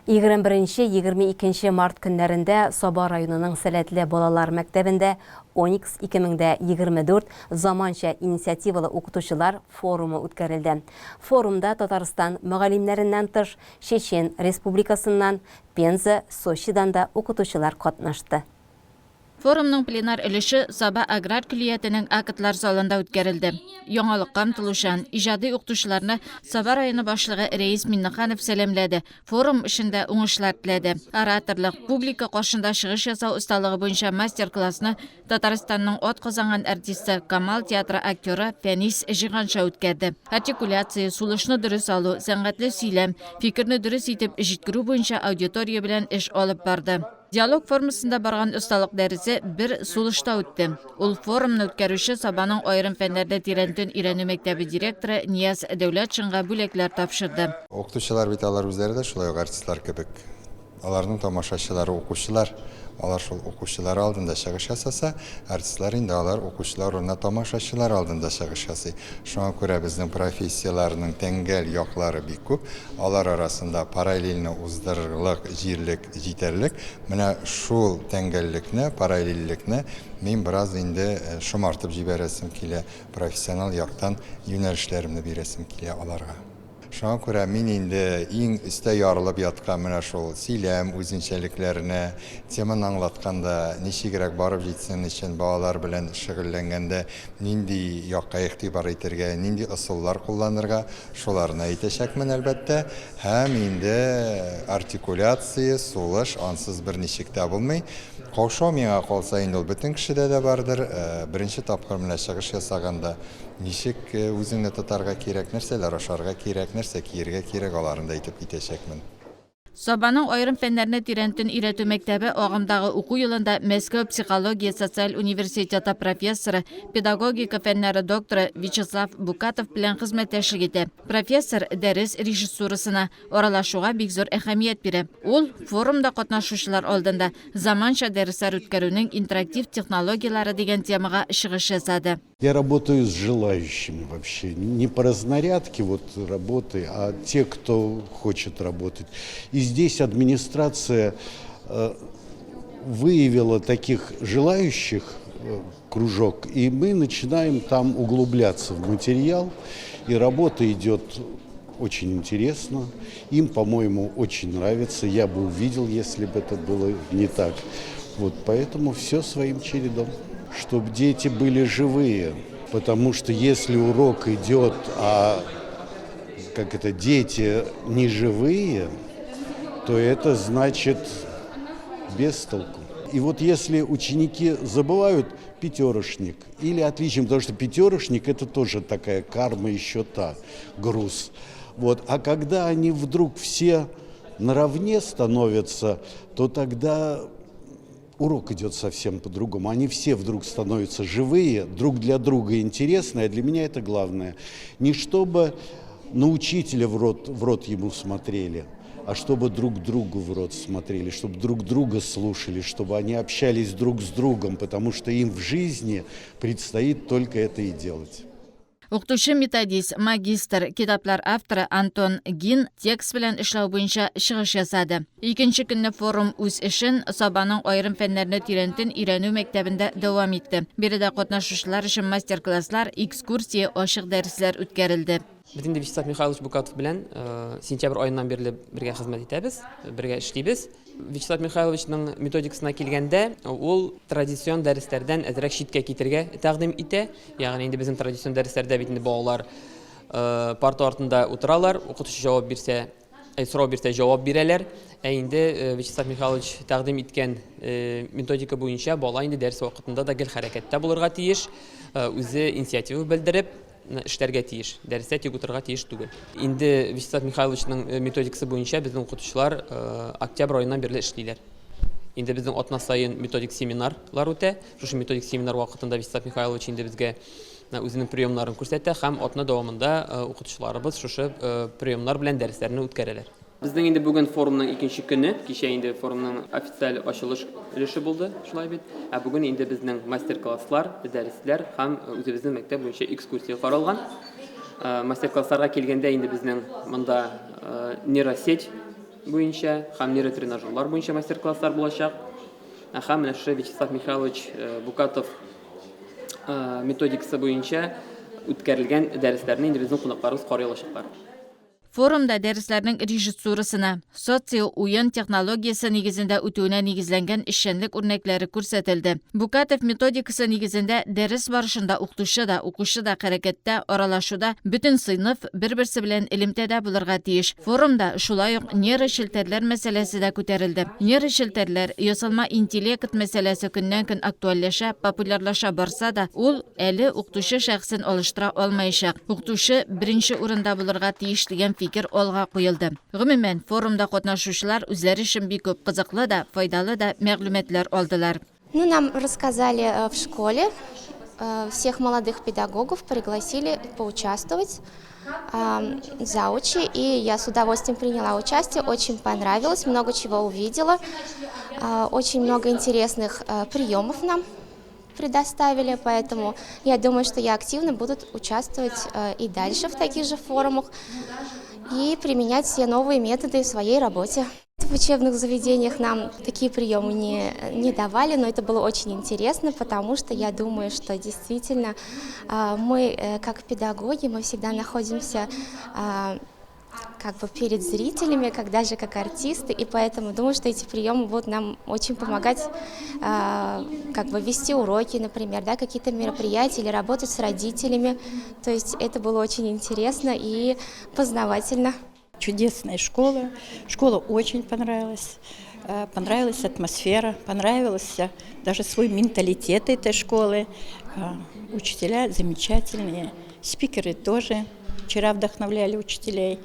21-22 март көннәрендә Саба районының Сәләтле балалар мәктәбендә Оникс 2024 заманча инициативалы укытучылар форумы үткәрелде. Форумда Татарстан мөгаллимнәреннән тыш Чечен Республикасыннан, Пенза, Сочидан да укытучылар катнашты. Форумның пленар өлеше Саба аграр күлиятының акытлар залында үткәрелде. Яңалыкка омтылучан, иҗади укытучыларны Саба районы башлыгы Рәис Миннеханов сәламләде. Форум эшендә уңышлар теләде. Ораторлык, публика каршында чыгыш ясау осталыгы буенча мастер-классны Татарстанның ат казанган артисты, Камал театры актеры Фәнис Жиганша үткәрде. Артикуляция, сулышны дөрес алу, сәнгатьле сөйләм, фикерне дөрес итеп җиткерү буенча аудитория белән эш алып барды. Диалог формасында барган осталык дәресе бер сулышта үтте. Ул форумны үткәрүче Сабаның айрым фәннәрдә тирәнтен өйрәнү мәктәбе директоры Нияз Дәүләтшинга бүләкләр тапшырды. Укытучылар бит алар үзләре дә шулай артистлар кебек. Аларның тамашачылары укучылар. Алар шул укучылар алдында чыгыш ясаса, артистлар инде алар укучылар урынына тамашачылар алдында чыгыш ясый. Шуңа күрә безнең профессияларның тәңгәл яклары бик күп. Алар арасында параллельно уздырырлык, җирлек, җитәрлек. Менә шул тәңгәллекне, параллельлекне мин бераз инде шомартып җибәрәсем килә. Профессионал яктан юнәлешләремне бирәсем килә аларга. Шуңа күрә мин инде иң өстә ярылып яткан менә шул сөйләм үзенчәлекләренә, теманы аңлатканда ничегрәк барып җитсен өчен балалар белән шөгыльләнгәндә нинди якка игътибар итәргә, нинди ысуллар кулланырга, шуларны әйтәчәкмен әлбәттә. Һәм инде артикуляция, сулыш ансыз берничек тә булмый. Каушау миңа калса инде ул бөтен кешедә дә бардыр. Беренче тапкыр менә чыгыш ясаганда ничек үзеңне тотарга кирәк, нәрсәләр ашарга кирәк, нәрсә киергә кирәк, аларын да әйтеп китәчәкмен. Сабаның айрым фәннәрне тирәнтен өйрәтү мәктәбе агымдагы уку елында Мәскәү психология социаль университеты профессоры, педагогика фәннәре докторы Вячеслав Букатов белән хезмәттәшлек итә. Профессор дәрес режиссурасына аралашуга бик зур әһәмият бирә. Ул форумда катнашучылар алдында заманча дәресләр үткәрүнең интерактив технологиялары дигән темага чыгыш ясады. Я работаю с желающими вообще, не по разнарядке работы, а те, кто хочет работать. И здесь администрация выявила таких желающих кружок, и мы начинаем там углубляться в материал, и работа идет очень интересно. Им, по-моему, очень нравится. Я бы увидел, если бы это было не так. Поэтому все своим чередом. Чтобы дети были живые, потому что если урок идет, а дети не живые, то это значит без толку. И если ученики забывают пятерочник или отличие, потому что пятерочник это тоже такая карма, еще та, груз. А когда они вдруг все наравне становятся, то тогда урок идет совсем по-другому. Они все вдруг становятся живые, друг для друга интересные, а для меня это главное. Не чтобы на учителя в рот ему смотрели, а чтобы друг другу в рот смотрели, чтобы друг друга слушали, чтобы они общались друг с другом, потому что им в жизни предстоит только это и делать. Укытучы методист, магистр, китаплар авторы Антон Гин текст белән эшләү буенча чыгыш ясады. Икенче көнне форум үз эшен Сабаның айрым фәннәрне тирәнтен өйрәнү мәктәбендә дәвам итте. Биредә катнашучылар өчен мастер-класслар, экскурсия, ачык дәресләр үткәрелде. Biz indi Вячеслав Михайлович Букатов белән сентябрь аеннан бирле бергә хезмәт итәбез, бергә эшлибез. Вячеслав Михайловичның методикасына килгәндә, ул традицион дәресләрдән әзрәк читкә китергә тәкъдим итә. Ягъни инде безнең традицион дәресләрдә бит инде балалар парта артында утыралар, укытучы җавап бирсә, сорау бирсә җавап бирәләр. Инде Вячеслав Михайлович тәкъдим иткән методика буенча бала инде дәрес вакытында да гел хәрәкәттә булырга тиеш, үзе инициатива белдереп эшләргә тиеш, дәрестә тик утырырга тиеш түгел. Инде Вячеслав Михайловичның методикасы буенча безнең укытучылар октябрь аеннан бирле эшлиләр. Инде безнең атна сайын методик семинарлар үтә. Шушы методик семинар вакытында Вячеслав Михайлович инде безгә үзенең приемнарын күрсәтә һәм атна дәвамында укытучыларыбыз шушы приемнар белән дәресләрне үткәрәләр. Безнең инде бүген форумның икенче көне, кичә инде форумның официаль ачылыш өлеше булды, шулай бит. Бүген инде безнең мастер-класслар, дәресләр һәм үзебезнең мәктәп буенча экскурсия каралган. Мастер-классларга килгәндә инде безнең монда нейросеть буенча һәм нейротренажерлар буенча мастер-класслар булачак. Һәм менә шу Вячеслав Михайлович Букатов методикасы буенча үткәрелгән дәресләрне инде безнең кунакларыбыз карый алачаклар. Форумда дәресләрнең режиссурасына, социо-уен технологиясы нигезендә үтүенә нигезләнгән эшчәнлек үрнәкләре күрсәтелде. Букатов методикасы нигезендә дәрес барышында укытучы да, укучы да хәрәкәттә, аралашуда бөтен сыйныф бер-берсе белән элемтәдә булырга тиеш. Форумда шулай ук нейрошелтәрләр мәсьәләсе дә күтәрелде. Нейрошелтәрләр, ясалма интеллект мәсьәләсе көннән-көн актуальләшә, популярлаша барса да, ул әле укытучы шәхсен алыштыра алмаячак. Укытучы беренче урында булырга тиеш дигән фикер алга куелды. Гомумән, форумда катнашучылар үзләре өчен бик күп кызыклы да, файдалы да мәгълүматлар алдылар. Нам рассказали в школе, всех молодых педагогов пригласили поучаствовать заучи, и я с удовольствием приняла участие, очень понравилось, много чего увидела, очень много интересных приемов нам предоставили, поэтому я думаю, что я активно буду участвовать и дальше в таких же форумах и применять все новые методы в своей работе. В учебных заведениях нам такие приемы не давали, но это было очень интересно, потому что я думаю, что действительно мы, как педагоги, мы всегда находимся как бы перед зрителями, даже как артисты, и поэтому думаю, что эти приемы будут нам очень помогать как бы вести уроки, например, да, какие-то мероприятия или работать с родителями. То есть это было очень интересно и познавательно. Чудесная школа. Школа очень понравилась. Понравилась атмосфера, понравился даже свой менталитет этой школы. Учителя замечательные, спикеры тоже. Вчера вдохновляли учителей.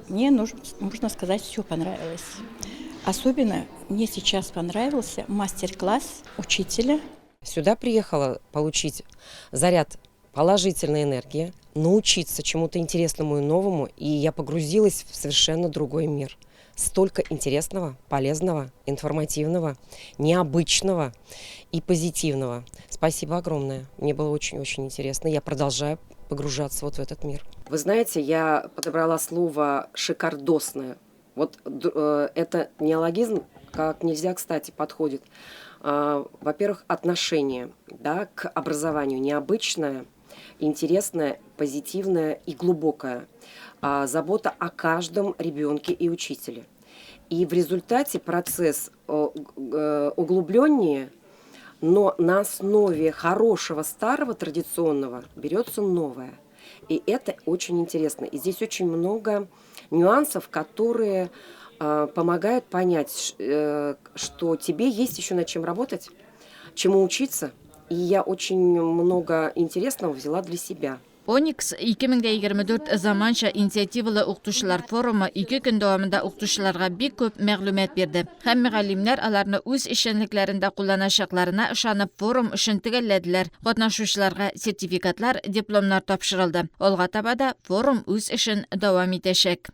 Мне, можно сказать, все понравилось. Особенно мне сейчас понравился мастер-класс учителя. Сюда приехала получить заряд положительной энергии, научиться чему-то интересному и новому, и я погрузилась в совершенно другой мир. Столько интересного, полезного, информативного, необычного и позитивного. Спасибо огромное. Мне было очень-очень интересно. Я продолжаю погружаться вот в этот мир. Вы знаете, я подобрала слово «шикардосное». Вот это неологизм как нельзя кстати подходит. Во-первых, отношение, да, к образованию необычное, интересное, позитивное и глубокое. Забота о каждом ребенке и учителе. И в результате процесс углубленнее, но на основе хорошего, старого, традиционного берется новое. И это очень интересно. И здесь очень много нюансов, которые помогают понять, что тебе есть еще над чем работать, чему учиться. И я очень много интересного взяла для себя. Оникс 2024 заманча инициативалы укытучылар форумы 2 көн дәвамында укытучыларга бик күп мәгълүмат бирде. Һәм мөгаллимнәр аларны үз эшчәнлекләрендә кулланачакларына ышанып форум өчен төгәлләделәр. Катнашучыларга сертификатлар, дипломнар тапшырылды. Алга таба да форум үз эшен дәвам итәчәк.